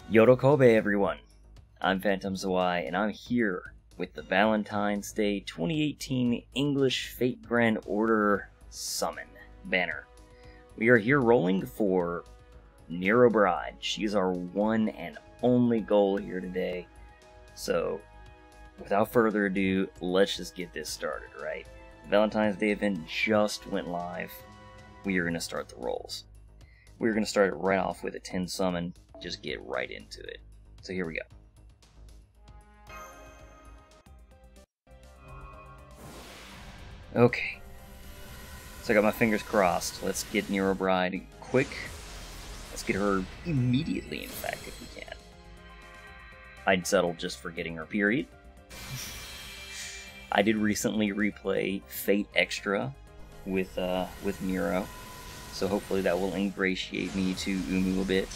Yorokobe everyone! I'm Phantom Zwei, and I'm here with the Valentine's Day 2018 English Fate Grand Order Summon banner. We are here rolling for Nero Bride. She's our one and only goal here today. So, without further ado, let's just get this started, right? The Valentine's Day event just went live. We are going to start the rolls. We're going to start it right off with a 10 summon. Just get right into it. So here we go. Okay. So I got my fingers crossed. Let's get Nero Bride quick. Let's get her immediately, in fact, if we can. I'd settle just for getting her, period. I did recently replay Fate Extra with Nero, so hopefully that will ingratiate me to Umu a bit.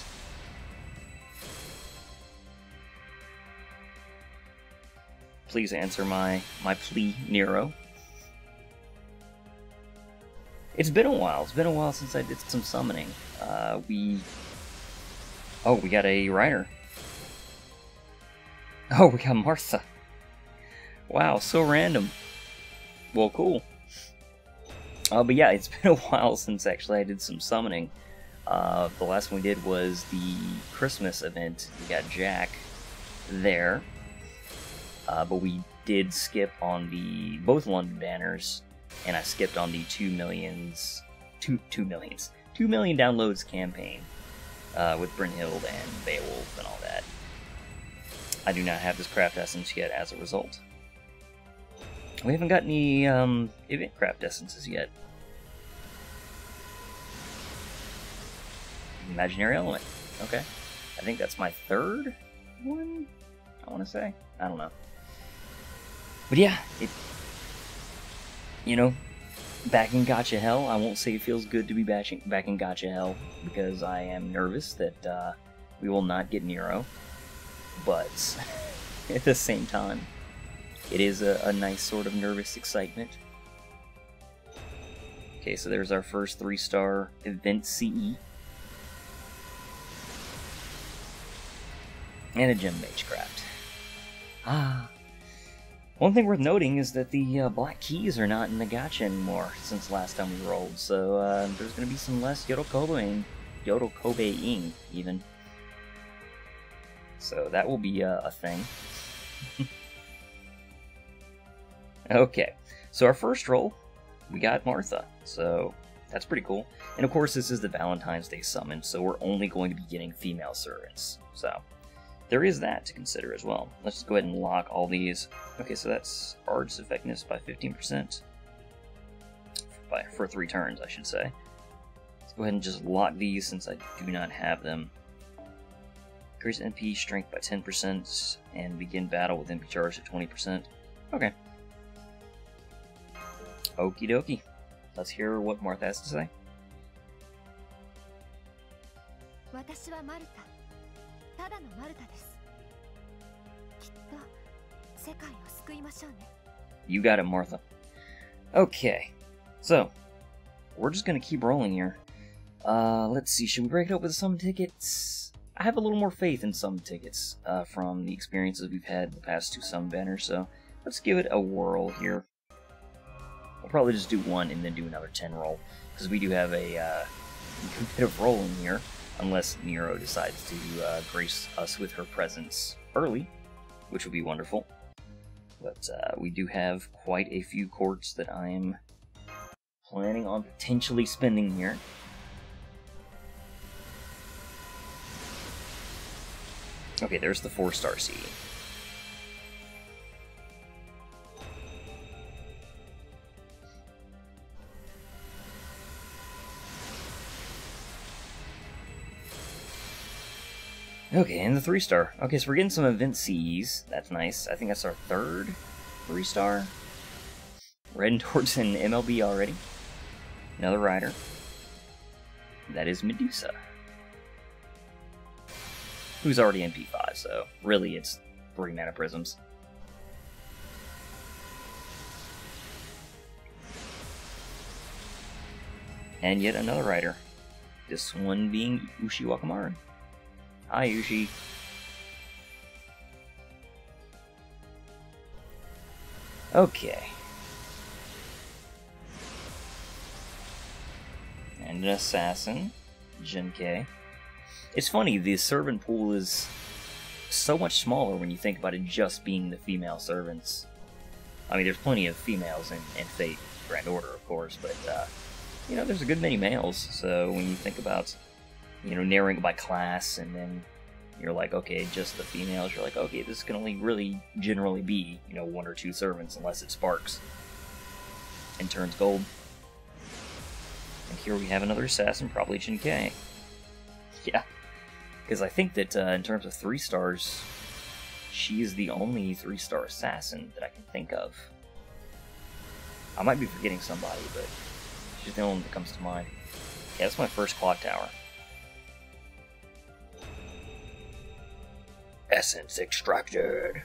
Please answer my plea, Nero. It's been a while. It's been a while since I did some summoning. We got a rider. Oh, we got Martha. Wow, so random. Well, cool. But yeah, it's been a while since actually I did some summoning. The last one we did was the Christmas event. We got Jack there. But we did skip on the both London banners, and I skipped on the 2 million downloads campaign with Brynhild and Beowulf and all that. I do not have this craft essence yet as a result. We haven't got any event craft essences yet. Imaginary element. Okay. I think that's my third one, I want to say. I don't know. But yeah, back in gatcha hell. I won't say it feels good to be back in gatcha hell, because I am nervous that we will not get Nero. But at the same time, it is a nice sort of nervous excitement. Okay, so there's our first 3-star event CE. And a gem magecraft. One thing worth noting is that the black keys are not in the gacha anymore since last time we rolled, so there's going to be some less Yorokobeing even. So that will be a thing. Okay, so our first roll, we got Martha, so that's pretty cool. And of course this is the Valentine's Day summon, so we're only going to be getting female servants, so there is that to consider as well. Let's just go ahead and lock all these. Okay, so that's Art's effectiveness by 15%. For 3 turns, I should say. Let's go ahead and just lock these since I do not have them. Increase MP strength by 10% and begin battle with MP charge at 20%. Okay. Okie dokie. Let's hear what Martha has to say. You got it, Martha. Okay, so we're just gonna keep rolling here. Let's see, should we break it up with some tickets? I have a little more faith in some tickets from the experiences we've had the past 2 summon banners, so let's give it a whirl here. We'll probably just do 1 and then do another 10 roll, because we do have a bit of rolling here, unless Nero decides to grace us with her presence early, which would be wonderful. But we do have quite a few quartz that I am planning on potentially spending here. Okay, there's the 4-star CD. Okay, and the 3-star. Okay, so we're getting some event CEs. That's nice. I think that's our 3rd 3-star. We're heading towards an MLB already. Another rider. That is Medusa, who's already MP5, so really it's 3 mana prisms. And yet another rider. This one being Ushi Wakamaru. Hi, Yushi. Okay. And an assassin, Jinke. It's funny, the servant pool is so much smaller when you think about it just being the female servants. I mean, there's plenty of females in Fate Grand Order, of course, but, you know, there's a good many males, so when you think about, you know, narrowing it by class, and then you're like, okay, just the females, you're like, okay, this can only really generally be, you know, 1 or 2 servants, unless it sparks and turns gold. And here we have another assassin, probably Jinke. Yeah, because I think that in terms of 3 stars, she is the only 3-star assassin that I can think of. I might be forgetting somebody, but she's the only one that comes to mind. Yeah, that's my first clock tower. Essence extracted.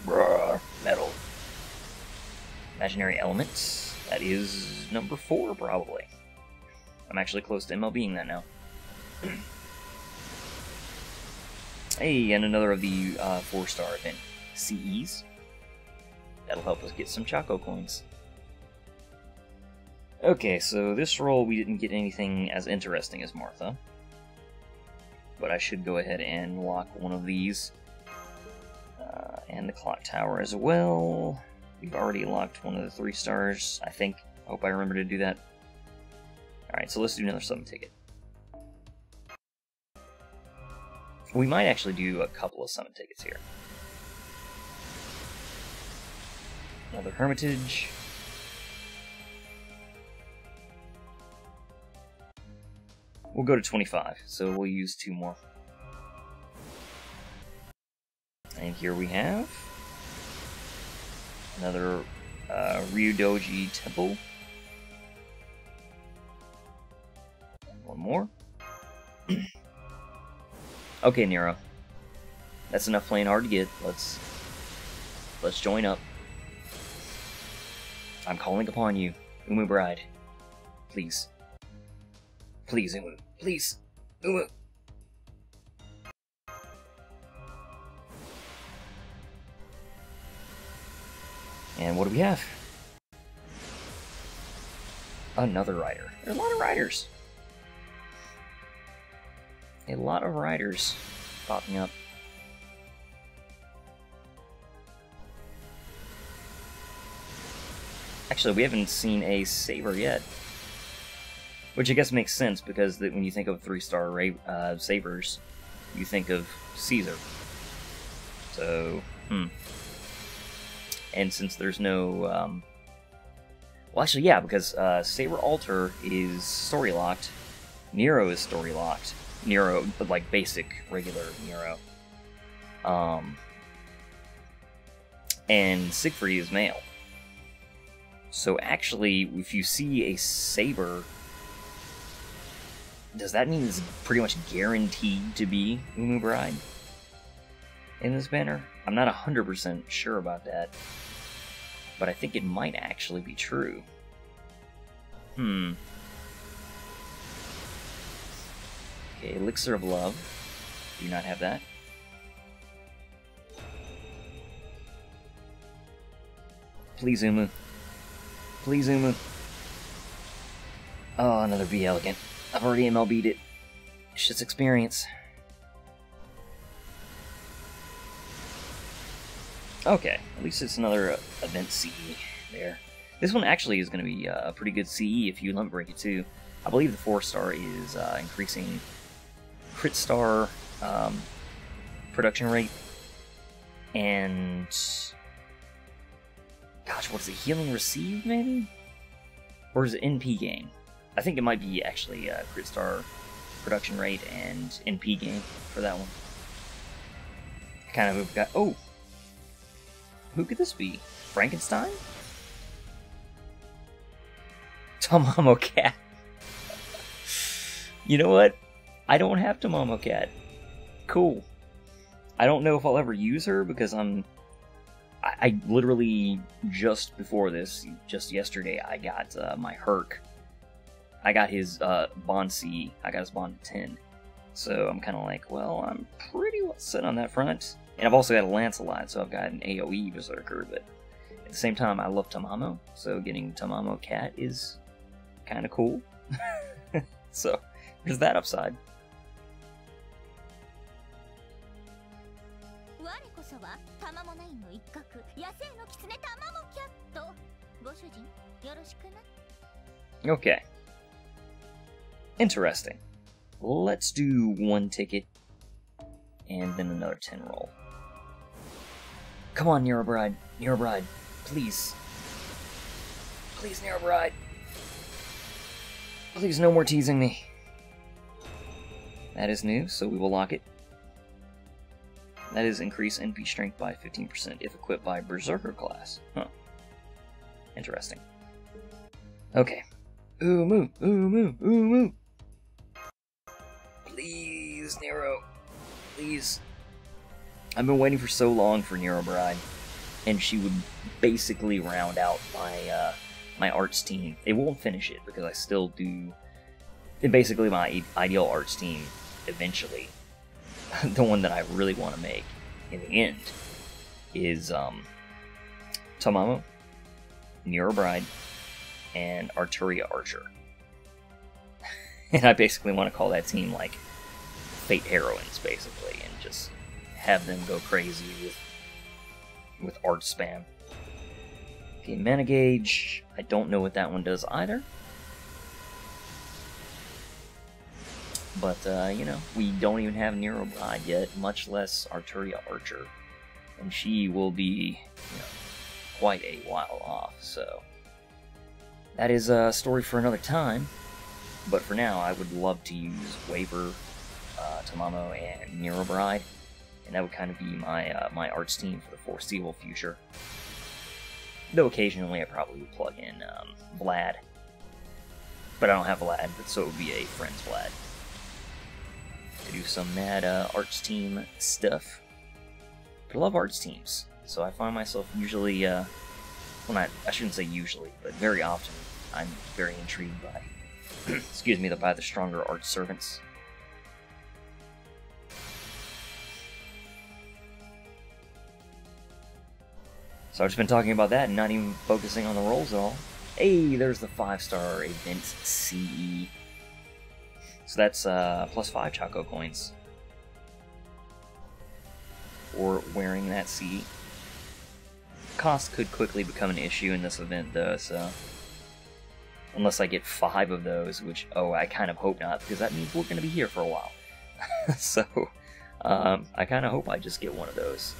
Bruh. Metal. Imaginary elements. That is number 4, probably. I'm actually close to MLBing that now. Hey, and another of the 4-star event CEs. That'll help us get some Choco coins. Okay, so this roll we didn't get anything as interesting as Martha. But I should go ahead and lock one of these. And the clock tower as well. We've already locked one of the 3 stars, I think. I hope I remember to do that. Alright, so let's do another summon ticket. We might actually do a couple of summon tickets here. Another Hermitage. We'll go to 25, so we'll use 2 more. And here we have another Ryudoji Temple. And 1 more. Okay, Nero. That's enough playing hard to get. Let's join up. I'm calling upon you, Umu Bride. Please. Please, Umu. Please. Umu. And what do we have? Another rider. There are a lot of riders. A lot of riders popping up. Actually, we haven't seen a Saber yet. Which I guess makes sense, because when you think of 3-star Sabers, you think of Caesar. So, And since there's no... well, actually, yeah, because Saber Alter is story-locked. Nero is story-locked. Nero, but like basic, regular Nero. And Siegfried is male. So actually, if you see a Saber, does that mean it's pretty much guaranteed to be Umu Bride in this banner? I'm not 100% sure about that, but I think it might actually be true. Okay, Elixir of Love. Do not have that. Please, Umu. Please, Umu. Oh, another Be Elegant. I've already MLB'd it. It's just experience. Okay, at least it's another event CE there. This one actually is going to be a pretty good CE if you limit break it too. I believe the 4-star is increasing crit star production rate, and gosh, what is it? Healing received, maybe? Or is it NP gain? I think it might be actually crit star production rate and NP gain for that one. Kind of got. Oh, who could this be? Frankenstein? Tamamo Cat. You know what? I don't have Tamamo Cat. Cool. I don't know if I'll ever use her because I literally just before this, just yesterday, I got my Herc. I got his Bond C. I got his Bond 10. So I'm kind of like, well, I'm pretty well set on that front. And I've also got a Lancelot, so I've got an AoE Berserker, but at the same time, I love Tamamo, so getting Tamamo Cat is kind of cool. So, there's that upside. Okay. Interesting. Let's do one ticket, and then another 10 roll. Come on, Nero Bride. Nero Bride, please. Please, Nero Bride. Please, no more teasing me. That is new, so we will lock it. That is increase NP strength by 15% if equipped by Berserker class. Huh. Interesting. Okay. Ooh, moo, ooh, moo, ooh, moo. Please, Nero. Please. I've been waiting for so long for Nero Bride, and she would basically round out my my arts team. It won't finish it because I still do. And basically, my ideal arts team eventually, the one that I really want to make in the end, is Tamamo, Nero Bride, and Arturia Archer. And I basically want to call that team like Fate Heroines, basically, and just have them go crazy with art spam. Okay, mana gauge. I don't know what that one does either. But, you know, we don't even have Nero Bride yet, much less Arturia Archer. And she will be, you know, quite a while off, so... That is a story for another time. But for now, I would love to use Waver, Tamamo, and Nero Bride. And that would kind of be my my arts team for the foreseeable future. Though occasionally I probably would plug in Vlad. But I don't have Vlad, so it would be a friend's Vlad. To do some mad arts team stuff. But I love arts teams, so I find myself usually, well, not, I shouldn't say usually, but very often, I'm very intrigued by, excuse me, by the stronger art servants. So I've just been talking about that and not even focusing on the rolls at all. Hey, there's the 5-star event CE. So that's plus 5 Choco coins for wearing that CE. Cost could quickly become an issue in this event, though, so... Unless I get 5 of those, which, oh, I kind of hope not, because that means we're going to be here for a while. So, I kind of hope I just get one of those.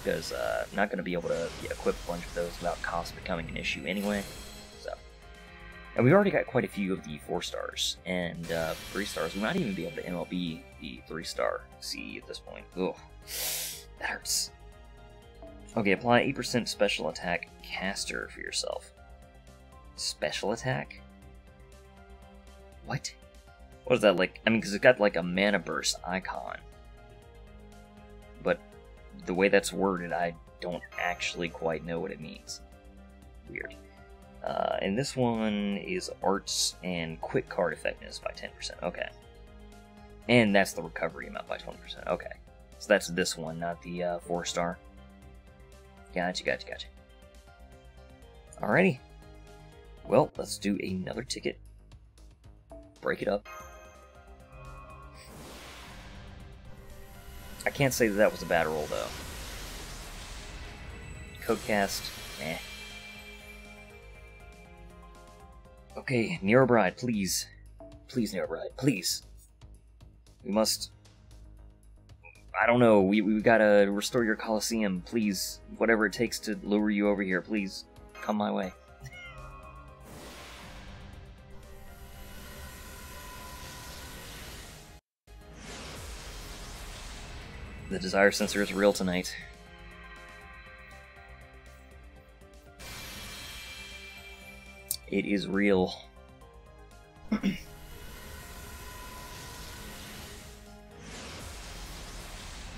Because I'm not going to be able to equip a bunch of those without cost becoming an issue anyway. So, and we've already got quite a few of the 4-stars, and 3-stars. We might even be able to MLB the 3-star CE at this point. Ugh, that hurts. Okay, apply 8% special attack caster for yourself. Special attack? What? What is that like? I mean, because it's got like a mana burst icon. But the way that's worded, I don't actually quite know what it means. Weird. And this one is arts and quick card effectiveness by 10%. Okay. And that's the recovery amount by 20%. Okay. So that's this one, not the 4-star. Gotcha. Alrighty. Well, let's do another ticket. Break it up. I can't say that that was a bad roll, though. Codecast, eh. Okay, Nero Bride, please. Please, Nero Bride, please. We must... I don't know, we gotta restore your Coliseum, please. Whatever it takes to lure you over here, please. Come my way. The desire sensor is real tonight. It is real.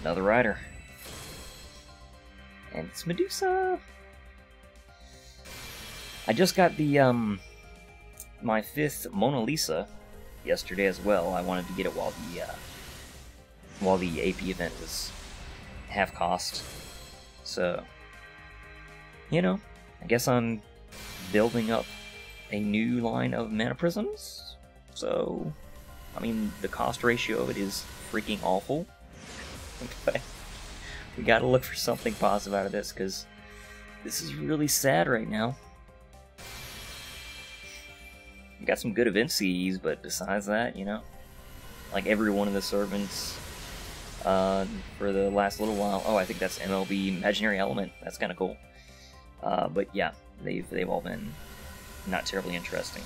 Another rider. And it's Medusa. I just got the my 5th Mona Lisa yesterday as well. I wanted to get it while the AP event was half cost. So, you know, I guess I'm building up a new line of mana prisms. So, I mean, the cost ratio of it is freaking awful. But we gotta look for something positive out of this, because this is really sad right now. We got some good event CEs, but besides that, you know, like every one of the servants for the last little while. Oh, I think that's MLB Imaginary Element. That's kind of cool. But yeah, they've all been not terribly interesting.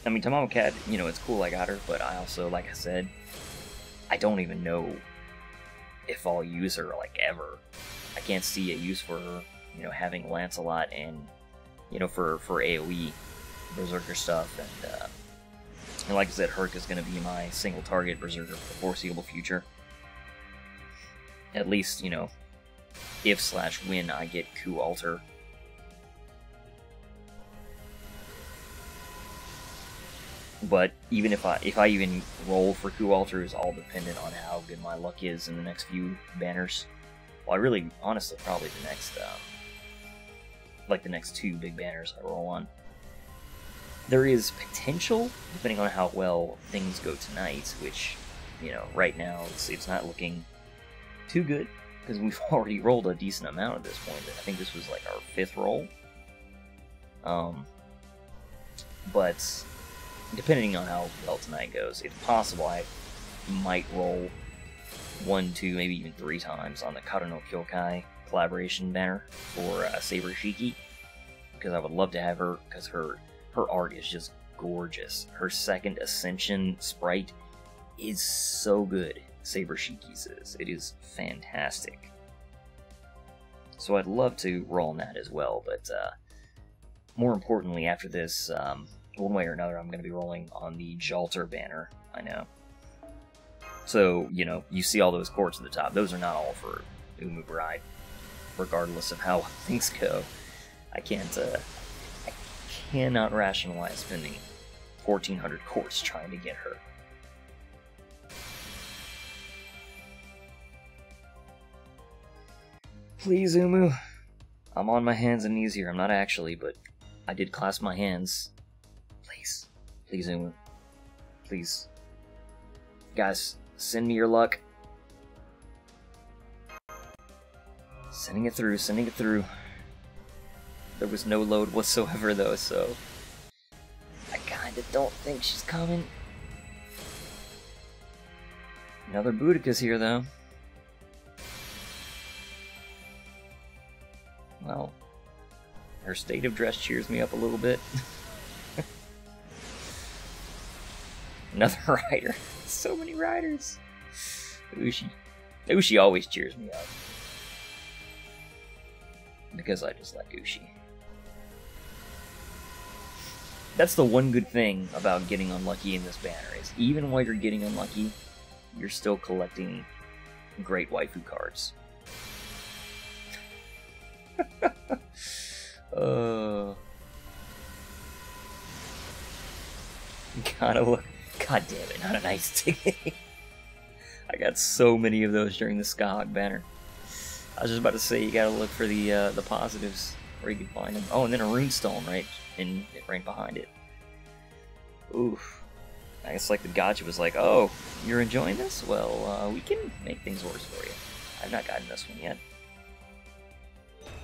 I mean, Tamamo Cat, you know, it's cool I got her, but I also, like I said, I don't even know if I'll use her, like, ever. I can't see a use for her, you know, having Lancelot and, you know, for AoE Berserker stuff, and like I said, Herc is going to be my single target Berserker for the foreseeable future. At least, you know, if/when I get Coup Alter. But even if I even roll for Coup Alter is all dependent on how good my luck is in the next few banners. Well, I really, honestly, probably the next, like the next 2 big banners I roll on. There is potential, depending on how well things go tonight, which, you know, right now it's not looking too good, because we've already rolled a decent amount at this point. I think this was like our 5th roll. But depending on how well tonight goes, it's possible I might roll 1, 2, maybe even 3 times on the Kara no Kyokai collaboration banner for Saber Shiki, because I would love to have her, because her art is just gorgeous. Her second Ascension sprite is so good. Saber Shiki's is. It is fantastic. So I'd love to roll on that as well, but more importantly, after this, one way or another, I'm going to be rolling on the Jalter banner. I know. So, you know, you see all those Quartz at the top. Those are not all for Umu Bride, regardless of how things go. I cannot rationalize spending 1,400 Quartz trying to get her. Please, Umu. I'm on my hands and knees here. I'm not actually, but I did clasp my hands. Please. Please, Umu. Please. Guys, send me your luck. Sending it through, sending it through. There was no load whatsoever, though, so I kinda don't think she's coming. Another Boudica's here, though. Well, her state of dress cheers me up a little bit. Another rider. So many riders. Ushi always cheers me up. Because I just like Ushi. That's the one good thing about getting unlucky in this banner, is even while you're getting unlucky, you're still collecting great waifu cards. Gotta look. God damn it, not a nice ticket. I got so many of those during the Skahawk banner. I was just about to say, you gotta look for the positives where you can find them. Oh, and then a runestone right behind it. Oof. I guess like the gatcha was like, oh, you're enjoying this? Well, we can make things worse for you. I've not gotten this one yet.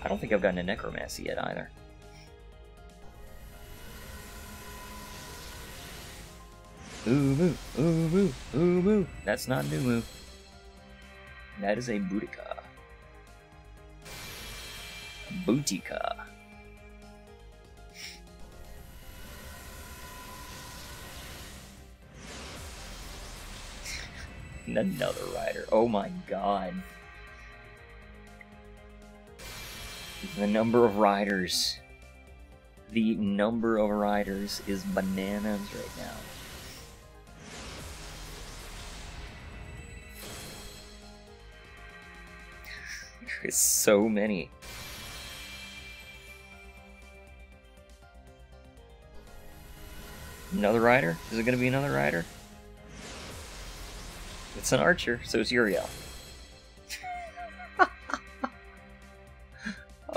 I don't think I've gotten a necromancy yet either. Umu, Umu, Umu. That's not Numu. That is a Boudica. Boutica. Another rider. Oh my god. The number of riders. The number of riders is bananas right now. There's so many. Another rider? Is it gonna be another rider? It's an archer, so it's Uriel.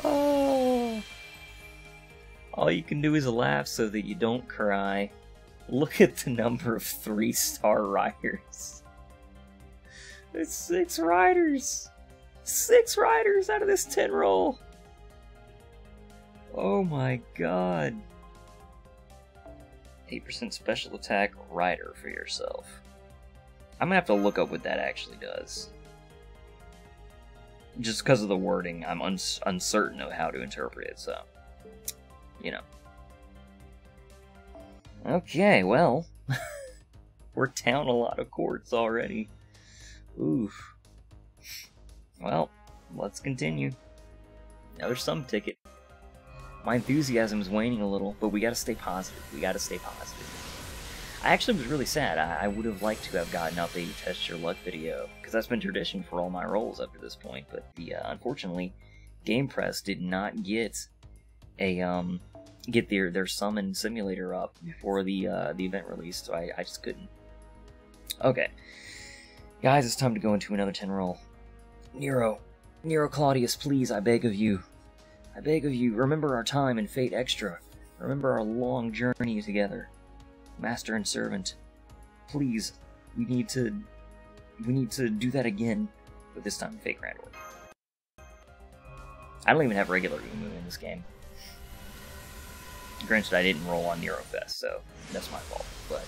Oh. All you can do is laugh so that you don't cry. Look at the number of 3-star riders. There's 6 riders! 6 riders out of this 10 roll! Oh my god. 8% special attack rider for yourself. I'm gonna have to look up what that actually does. Just because of the wording, I'm uncertain of how to interpret it, so... You know. Okay, well... we're down a lot of quartz already. Oof. Well, let's continue. Another sum ticket. My enthusiasm is waning a little, but we gotta stay positive. We gotta stay positive. I actually was really sad. I would have liked to have gotten up a test your luck video, because that's been tradition for all my rolls up to this point, but unfortunately, Game Press did not get their summon simulator up before the event release, so I just couldn't. Okay. Guys, it's time to go into another 10 roll. Nero Claudius, please, I beg of you. I beg of you, remember our time in Fate Extra. Remember our long journey together. Master and servant. Please, we need to do that again, but this time in Fate Grand Order. I don't even have regular Umu in this game. Granted, I didn't roll on Nero Fest, so that's my fault, but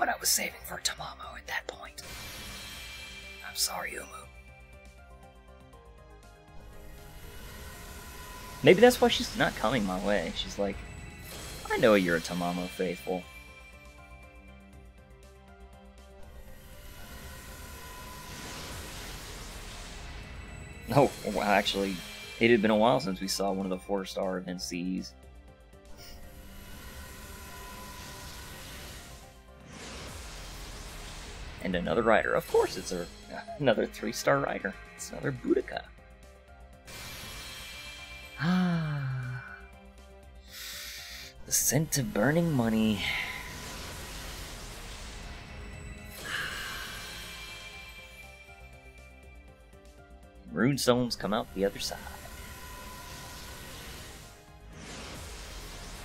I was saving for Tamamo at that point. I'm sorry, Umu. Maybe that's why she's not coming my way. She's like, I know you're a Tamamo faithful. Oh, well, actually, it had been a while since we saw one of the 4-star event Cs. And another rider. Of course it's another 3-star rider. It's another Boudica. Ah. The scent of burning money. Runestones come out the other side.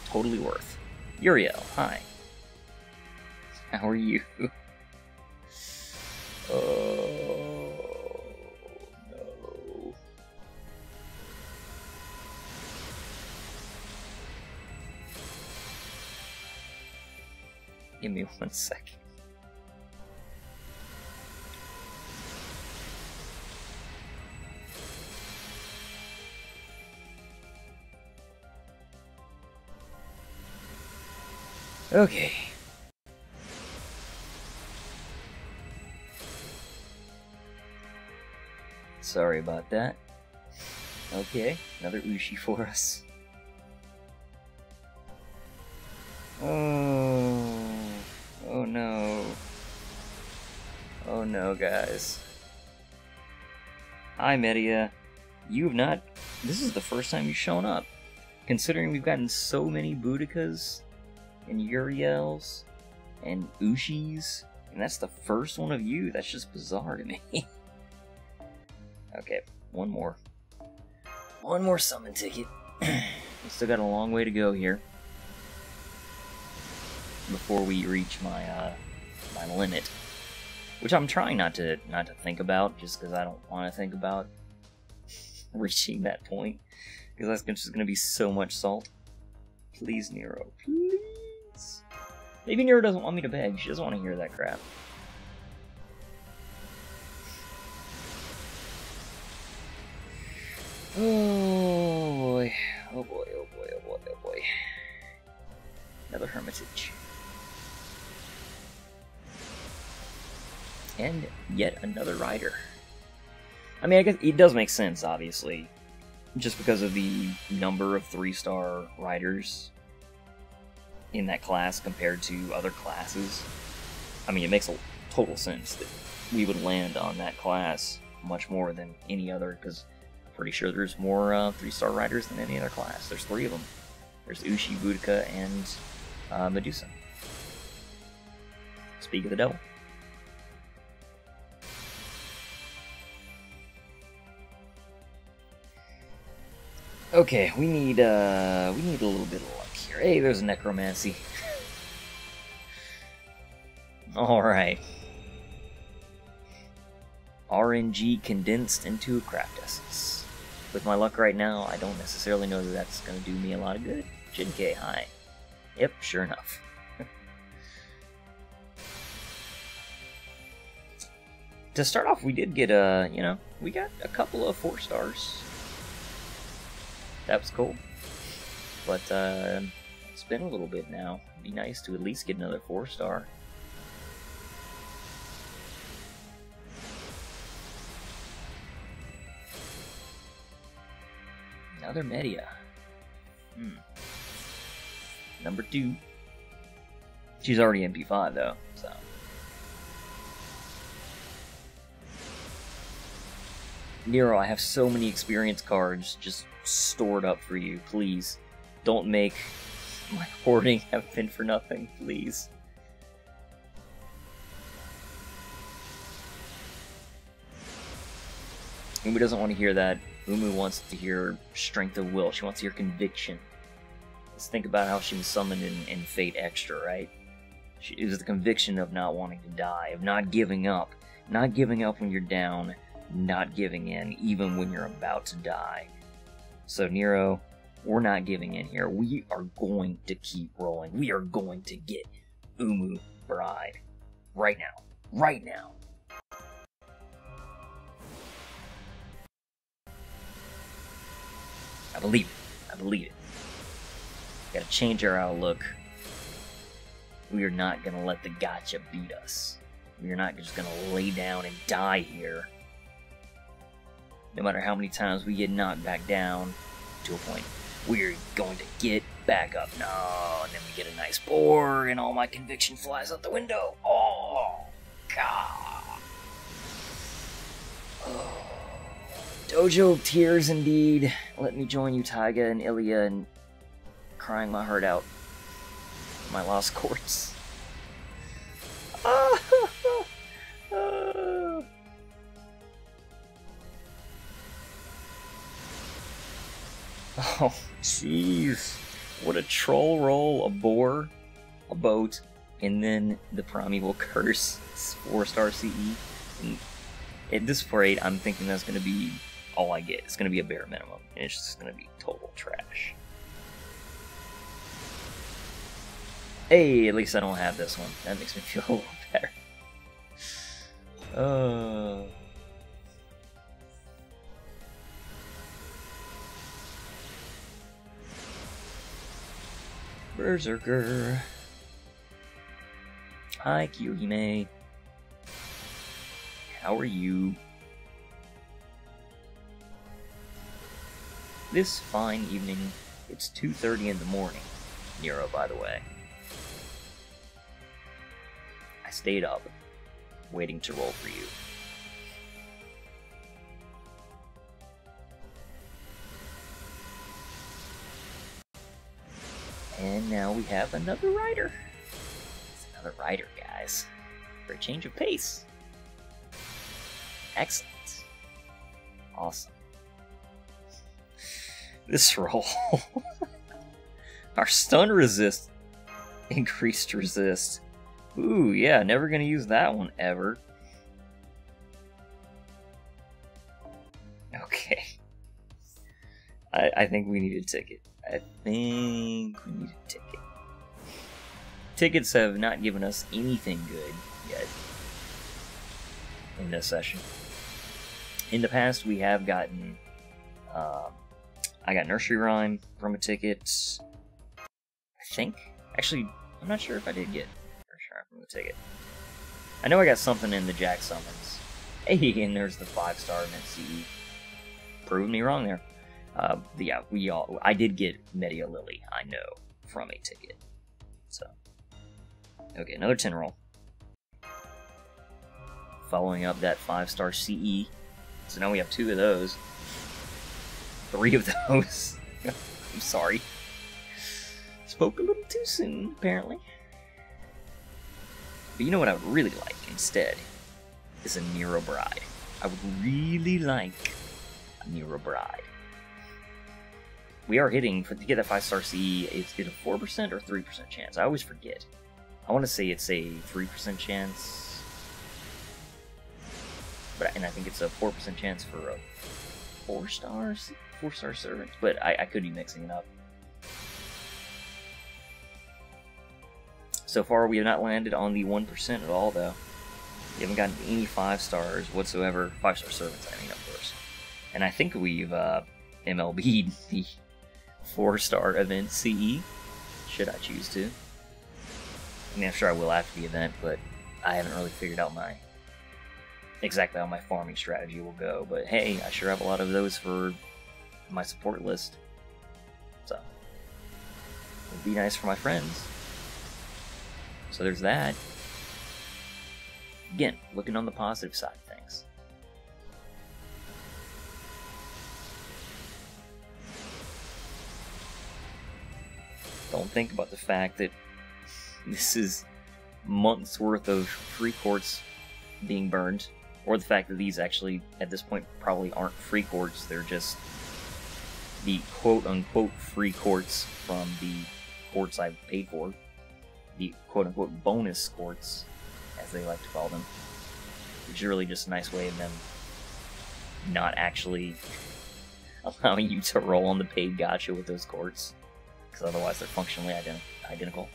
Totally worth. Uriel, hi. How are you? Oh, no. Give me 1 second. Okay. Sorry about that. Okay, another Ushi for us. Oh no. Oh no, guys. Hi, Media. You've not... This is the first time you've shown up. Considering we've gotten so many Boudicas, and Uriels, and Ushis, and that's the first one of you, that's just bizarre to me. Okay, one more. One more summon ticket. We still got a long way to go here before we reach my my limit, which I'm trying not to think about, just because I don't want to think about reaching that point, because that's just going to be so much salt. Please, Nero, please. Maybe Nero doesn't want me to beg. She doesn't want to hear that crap. Oh boy, oh boy, oh boy, oh boy, oh boy. Another Hermitage. And yet another rider. I mean, I guess it does make sense, obviously, just because of the number of 3-star riders in that class compared to other classes. I mean, it makes a total sense that we would land on that class much more than any other, because pretty sure there's more 3-star riders than any other class. There's 3 of them. There's Ushi, Boudica, and Medusa. Speak of the devil. Okay, we need a little bit of luck here. Hey, there's a necromancy. All right. RNG condensed into a craft essence. With my luck right now, I don't necessarily know that that's going to do me a lot of good. Jinke, hi. Yep, sure enough. To start off, we did get we got a couple of 4 stars. That was cool. But it's been a little bit now. It'd be nice to at least get another 4-star. Another Media. Number 2. She's already MP5 though, so. Nero, I have so many experience cards just stored up for you. Please, don't make my hoarding have been for nothing, please. Umu doesn't want to hear that. Umu wants to hear strength of will. She wants to hear conviction. Let's think about how she was summoned in Fate Extra, right? It was the conviction of not wanting to die, of not giving up. Not giving up when you're down, not giving in, even when you're about to die. So Nero, we're not giving in here. We are going to keep rolling. We are going to get Umu Bride. Right now. Right now. I believe it. I believe it. Gotta change our outlook. We are not gonna let the gatcha beat us. We are not just gonna lay down and die here. No matter how many times we get knocked back down to a point, we're going to get back up. No, and then we get a nice board, and all my conviction flies out the window. Oh, God. Oh. Dojo of Tears, indeed. Let me join you, Taiga and Ilya, in crying my heart out. My lost Quartz. Oh, jeez. What a troll roll, a boar, a boat, and then the Primeval Curse. It's 4-star CE. And at this rate, I'm thinking that's going to be all I get. It's going to be a bare minimum, and it's just going to be total trash. Hey, at least I don't have this one. That makes me feel a little better. Berserker. Hi, Kiyohime. How are you? This fine evening, it's 2:30 in the morning. Nero, by the way. I stayed up, waiting to roll for you. And now we have another rider. It's another rider, guys. For a change of pace. Excellent. Awesome. This roll. Our stun resist increased resist. Ooh, yeah, never gonna use that one ever. Okay. I think we need a ticket. I think we need a ticket. Tickets have not given us anything good yet in this session. In the past, we have gotten... I got Nursery Rhyme from a ticket. I think. Actually, I'm not sure if I did get Nursery Rhyme from a ticket. I know I got something in the Jack Summons. Hey, and there's the 5-star Mint CE. Proved me wrong there. Yeah, I did get Media Lily, I know, from a ticket. So, okay, another 10 roll. Following up that 5-star CE. So now we have 2 of those. 3 of those. I'm sorry. Spoke a little too soon, apparently. But you know what I would really like instead? Is a Nero Bride. I would really like a Nero Bride. We are hitting, to get that 5-star CE, is it a 4% or 3% chance? I always forget. I want to say it's a 3% chance. And I think it's a 4% chance for a 4-star servant. But I could be mixing it up. So far, we have not landed on the 1% at all, though. We haven't gotten any 5-stars whatsoever. 5-star servants, I mean, of course. And I think we've MLB'd the 4-star event CE, should I choose to. I mean, I'm sure I will after the event, but I haven't really figured out exactly how my farming strategy will go. But hey, I sure have a lot of those for my support list. So, it would be nice for my friends. So there's that. Again, looking on the positive side of things. Don't think about the fact that this is months worth of free quartz being burned, or the fact that these actually, at this point, probably aren't free quartz. They're just the quote-unquote free quartz from the quartz I've paid for. The quote-unquote bonus quartz, as they like to call them, which is really just a nice way of them not actually allowing you to roll on the paid gacha with those quartz, because otherwise they're functionally identical.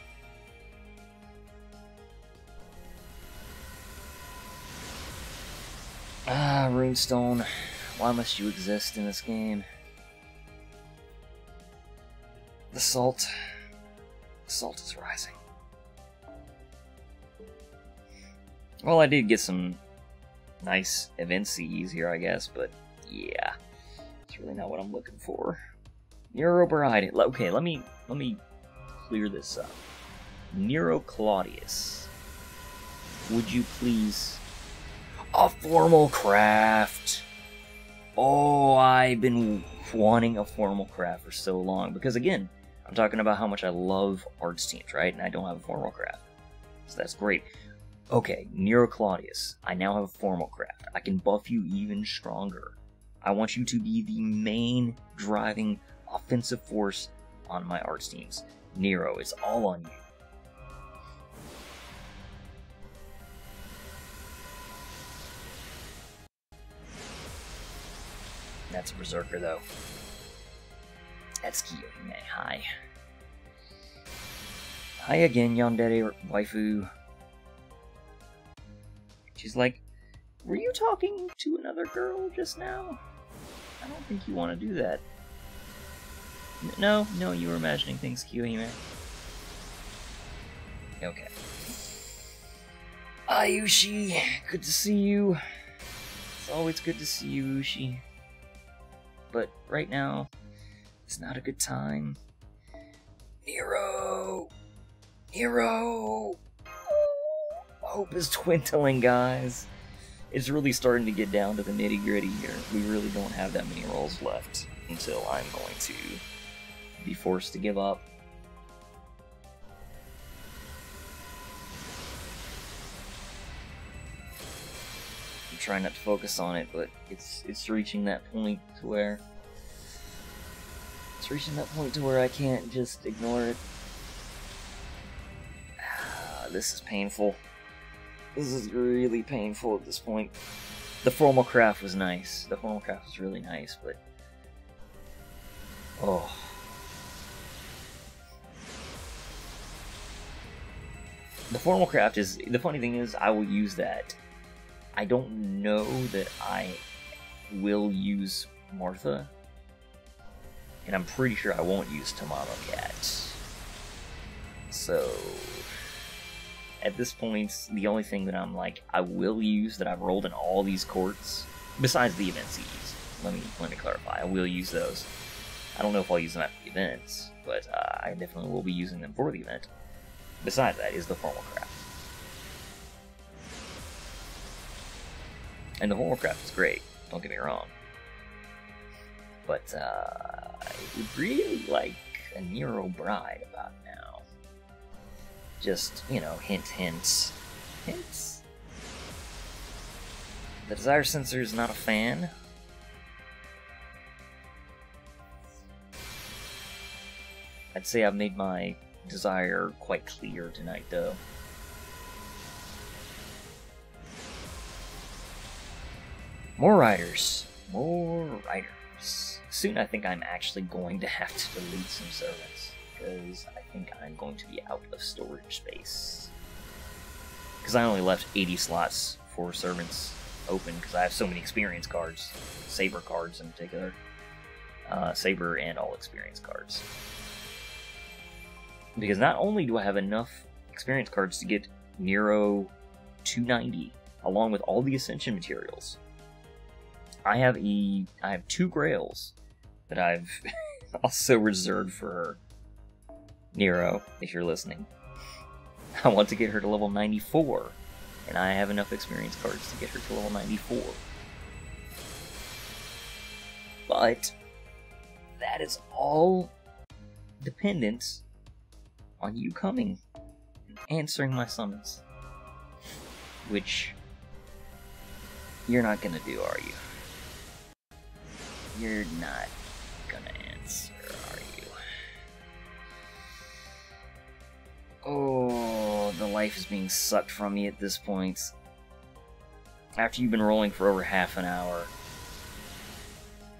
Ah, Runestone, why must you exist in this game? The salt is rising. Well, I did get some nice event CEs here, I guess, but yeah, it's really not what I'm looking for. Nero Bride. Okay, let me clear this up. Nero Claudius, would you please? A formal craft. Oh, I've been wanting a formal craft for so long because again, I'm talking about how much I love arts teams, right? And I don't have a formal craft, so that's great. Okay, Nero Claudius, I now have a formal craft. I can buff you even stronger. I want you to be the main driving offensive force on my arts teams. Nero, it's all on you. That's a berserker, though. That's Kiyohime. Hi. Hi again, yandere waifu. She's like, were you talking to another girl just now? I don't think you want to do that. No, you were imagining things, Kiyohime. Okay. Ayushi, good to see you. It's always good to see you, Ushi. But right now, it's not a good time. Nero! Hope is dwindling, guys. It's really starting to get down to the nitty-gritty here. We really don't have that many rolls left until I'm going to be forced to give up. I'm trying not to focus on it, but it's reaching that point to where I can't just ignore it. This is painful. This is really painful at this point. The formal craft was nice. The formal craft was really nice, but oh. The formal craft is, the funny thing is, I will use that. I don't know that I will use Martha, and I'm pretty sure I won't use Tomato Cat. So at this point, the only thing that I'm like, I will use that I've rolled in all these courts, besides the event CEs, let me clarify, I will use those. I don't know if I'll use them after the events, but I definitely will be using them for the event. Besides that is the formal craft. And the formal craft is great, don't get me wrong. But I would really like a Nero Bride about now. Just, you know, hint, hint. Hints? The desire sensor is not a fan. I'd say I've made my desire quite clear tonight, though. More riders. More riders. Soon I think I'm actually going to have to delete some servants, because I think I'm going to be out of storage space. Because I only left 80 slots for servants open, because I have so many experience cards. Saber cards in particular. Saber and all experience cards. Because not only do I have enough experience cards to get Nero 290, along with all the Ascension materials, I have 2 Grails that I've also reserved for her. Nero, if you're listening. I want to get her to level 94, and I have enough experience cards to get her to level 94. But that is all dependent on you coming and answering my summons. Which you're not gonna do, are you? You're not gonna answer, are you? Oh, the life is being sucked from me at this point. After you've been rolling for over half an hour,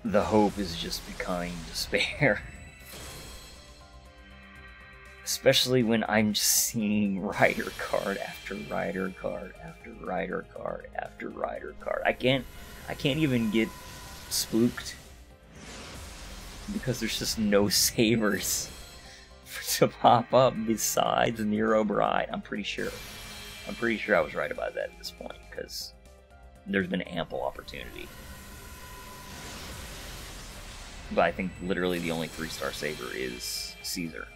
the hope is just becoming despair. Especially when I'm just seeing rider card after rider card after rider card after rider card. I can't even get spooked because there's just no sabers to pop up besides Nero Bride. I'm pretty sure I was right about that at this point, because there's been ample opportunity. But I think literally the only 3-star saber is Caesar.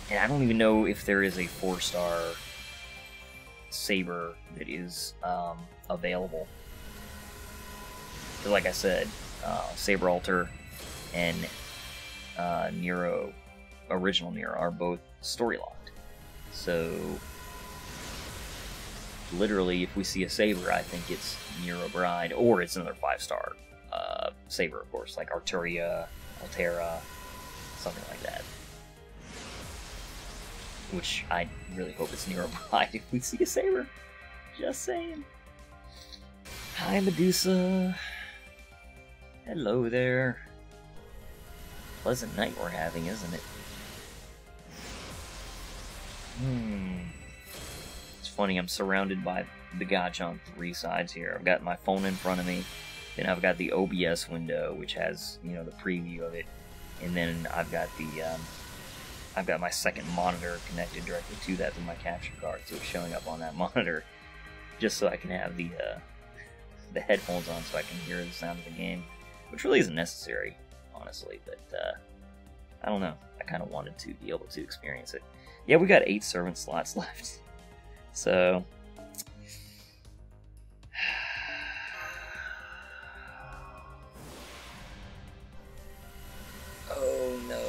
And I don't even know if there is a 4-star saber that is available. Because like I said, Saber Altar and Nero, original Nero, are both story locked. So literally, if we see a saber, I think it's Nero Bride, or it's another 5-star saber, of course, like Arturia, Altera, something like that. Which I really hope it's Nero Bride if we see a saber. Just saying. Hi, Medusa. Hello there. Pleasant night we're having, isn't it? It's funny, I'm surrounded by the gatcha on 3 sides here. I've got my phone in front of me, then I've got the OBS window, which has, you know, the preview of it, and then I've got my second monitor connected directly to that through my capture card, so it's showing up on that monitor, just so I can have the headphones on so I can hear the sound of the game, which really isn't necessary, honestly, but I don't know. I kind of wanted to be able to experience it. Yeah, we got 8 servant slots left, so oh no.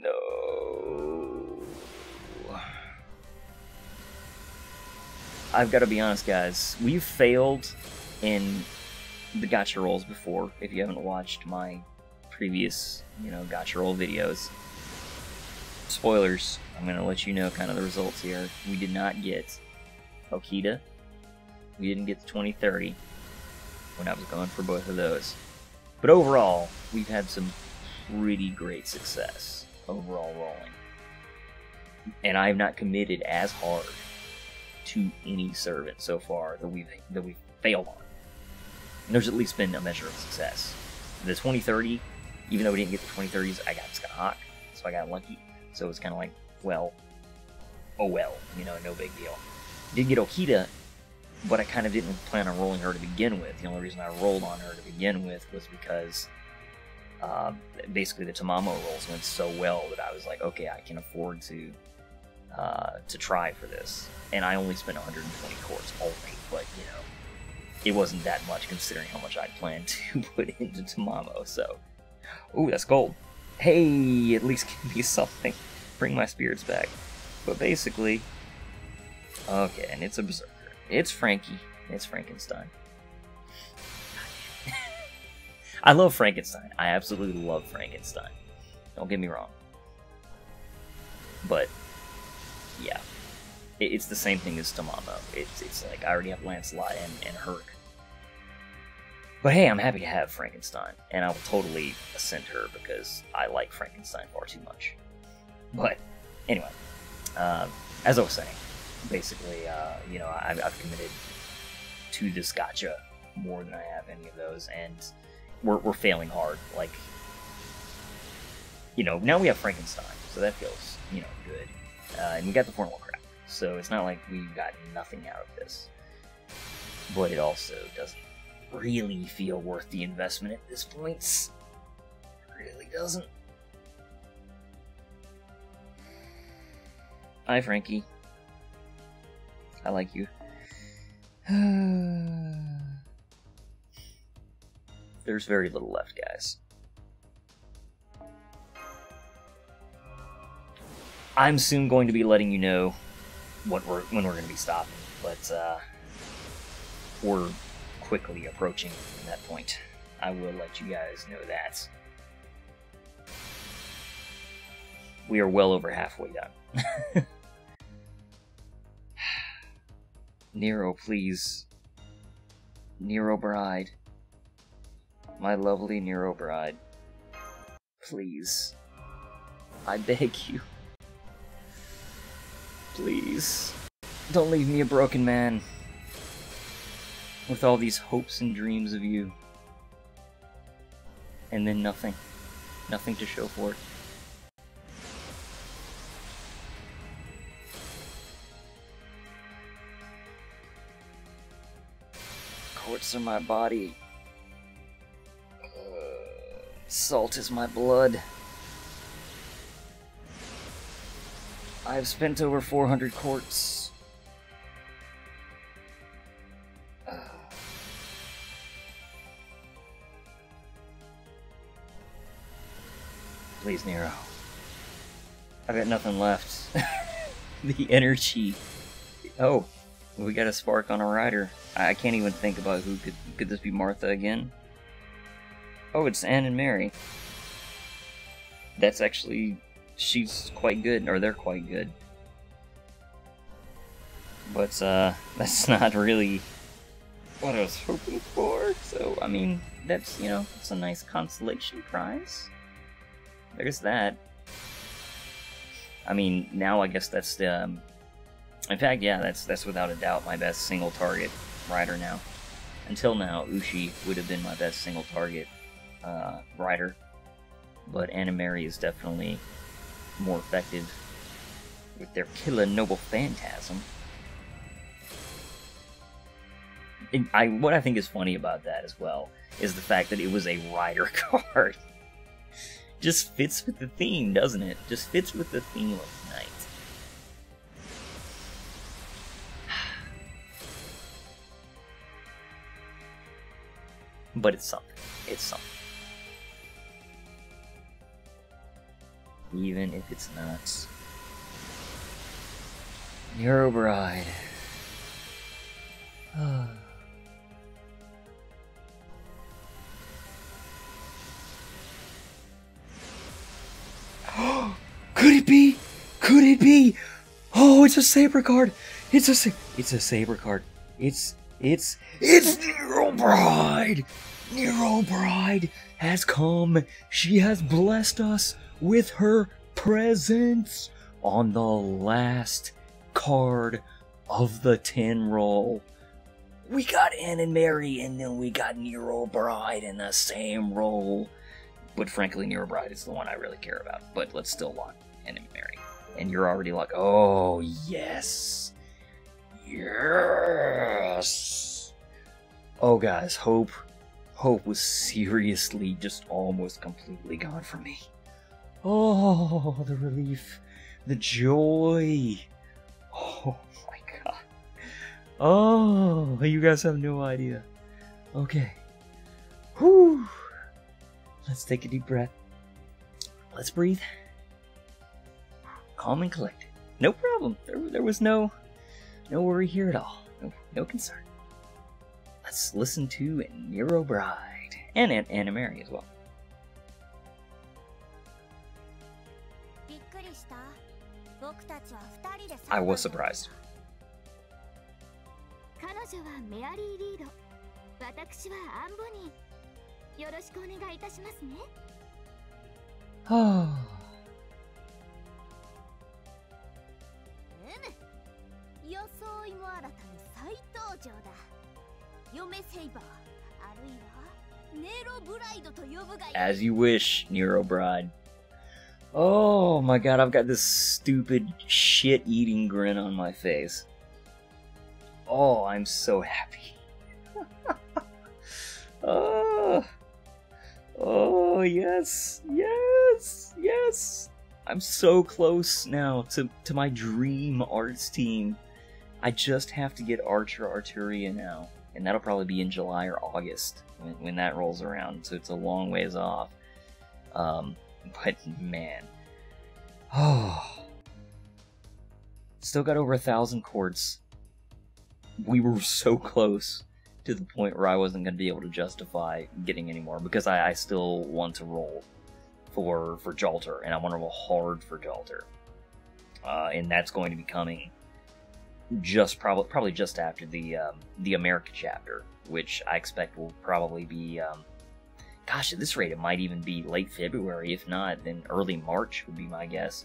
No. I've got to be honest, guys. We've failed in the gacha rolls before. If you haven't watched my previous, gacha roll videos, spoilers. I'm gonna let you know kind of the results here. We did not get Okita. We didn't get the 2030 when I was going for both of those. But overall, we've had some pretty great success overall rolling. And I have not committed as hard to any servant so far that we've failed on. And there's at least been a measure of success. The 2030, even though we didn't get the 2030s, I got Skahak, so I got lucky. So it's kind of like, well, oh well, no big deal. Did get Okita, but I kind of didn't plan on rolling her to begin with. The only reason I rolled on her to begin with was because basically the Tamamo rolls went so well that I was like, okay, I can afford to try for this. And I only spent 120 quartz only, but you know, it wasn't that much considering how much I'd planned to put into Tamamo. So, ooh, that's gold. Hey, at least give me something. Bring my spirits back. But basically, okay, and it's a berserker. It's Frankie. It's Frankenstein. I love Frankenstein. I absolutely love Frankenstein. Don't get me wrong. But, yeah. It's the same thing as Tamamo. It's like, I already have Lancelot and Herc. But hey, I'm happy to have Frankenstein. And I will totally ascend her because I like Frankenstein far too much. But, anyway. As I was saying, basically, you know, I've committed to this gatcha more than I have any of those, and we're failing hard. Like, you know, now we have Frankenstein, so that feels, you know, good. And we got the formal crap, so it's not like we got nothing out of this. But it also doesn't really feel worth the investment at this point. It really doesn't. Hi, Frankie. I like you. There's very little left, guys. I'm soon going to be letting you know when we're going to be stopping, but we're quickly approaching that point. I will let you guys know that. We are well over halfway done. Nero, please. Nero Bride. My lovely Nero Bride. Please. I beg you. Please. Don't leave me a broken man. With all these hopes and dreams of you. And then nothing. Nothing to show for it. Quartz are my body. Salt is my blood. I've spent over 400 quartz. Please, Nero. I've got nothing left. The energy. Oh, we got a spark on a rider. I can't even think about who could this be. Martha again? Oh, it's Anne and Mary. That's actually, she's quite good, or they're quite good. But that's not really what I was hoping for. So I mean, that's, you know, it's a nice consolation prize. There's that. I mean, now I guess that's the. In fact, yeah, that's without a doubt my best single target rider now. Until now, Ushi would have been my best single target rider, but Anna Mary is definitely more effective with their killer noble phantasm. What I think is funny about that as well is the fact that it was a rider card. Just fits with the theme, doesn't it? Just fits with the theme of the night. But it's something. It's something. Even if it's not. Nero Bride. Could it be? Could it be? Oh, it's a saber card. It's a saber card. It's Nero Bride. Nero Bride has come. She has blessed us with her presence on the last card of the 10 roll. We got Anne and Mary, and then we got Nero Bride in the same roll. But frankly, Nero Bride is the one I really care about. But let's still lock Anne and Mary. And you're already like, oh, yes. Yes. Oh, guys, hope hope was seriously just almost completely gone from me. Oh, the relief, the joy. Oh my god. Oh, you guys have no idea. Okay. Whew. Let's take a deep breath. Let's breathe. Calm and collected. No problem. There was no worry here at all. No concern. Let's listen to Nero Bride and Anna Mary as well. I was surprised. Oh. As you wish, Nero Bride. Oh my god, I've got this stupid shit-eating grin on my face. Oh, I'm so happy. Oh, yes, yes, yes. I'm so close now to my dream arts team. I just have to get Archer Arturia now, and that'll probably be in July or August when that rolls around, so it's a long ways off. But man, oh, still got over 1,000 quartz. We were so close to the point where I wasn't going to be able to justify getting any more, because I still want to roll for Jalter, and I want to roll hard for Jalter, and that's going to be coming just probably just after the America chapter, which I expect will probably be gosh, at this rate it might even be late February. If not, then early March would be my guess.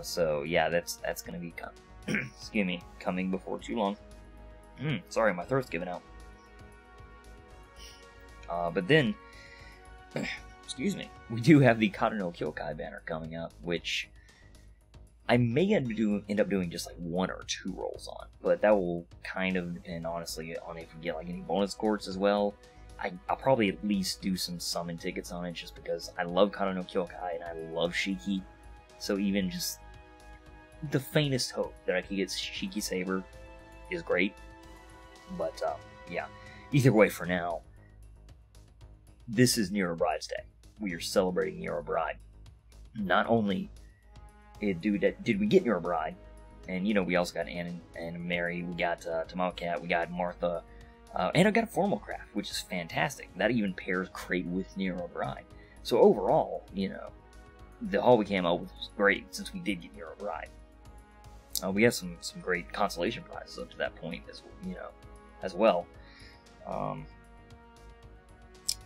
So yeah, that's gonna be excuse me, coming before too long. Sorry, my throat's giving out. But then excuse me, we do have the Kata no Kyokai banner coming up, which I may end up doing just like 1 or 2 rolls on, but that will kind of depend, honestly, on if we get like any bonus quartz as well. I'll probably at least do some summon tickets on it, just because I love Kata no Kyokai and I love Shiki, so even just the faintest hope that I could get Shiki Saber is great. But yeah, either way, for now, this is Nero Bride's Day. We are celebrating Nero Bride. Not only did we get Nero Bride, and you know, we also got Anna and Mary, we got Cat, we got Martha, and I got a Formal Craft, which is fantastic. That even pairs great with Nero Bride. So overall, you know, the haul we came up with was great, since we did get Nero Bride. We have some great consolation prizes up to that point, as well.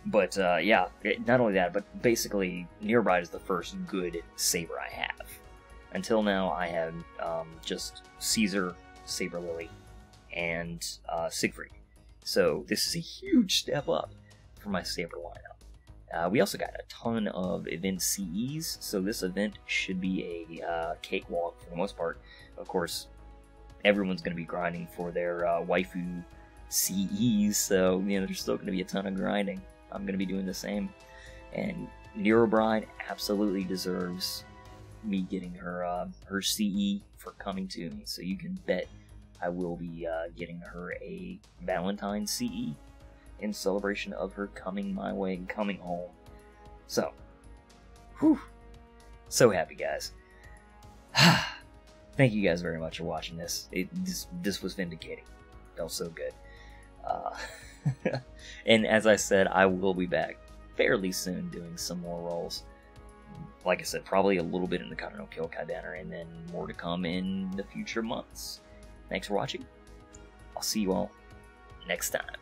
But yeah, not only that, but basically Nero Bride is the first good saber I have. Until now, I had just Caesar, Saber Lily, and Siegfried. So this is a huge step up for my saber lineup. We also got a ton of event CEs, so this event should be a cakewalk for the most part. Of course, everyone's going to be grinding for their waifu CEs, so you know, there's still going to be a ton of grinding. I'm going to be doing the same, and Nero Bride absolutely deserves me getting her CE for coming to me, so you can bet I will be getting her a Valentine CE in celebration of her coming my way and coming home. So, whew, so happy, guys. Thank you guys very much for watching this. This was vindicating. Felt so good. And as I said, I will be back fairly soon doing some more rolls. Like I said, probably a little bit in the Kata no Kyokai banner, and then more to come in the future months. Thanks for watching. I'll see you all next time.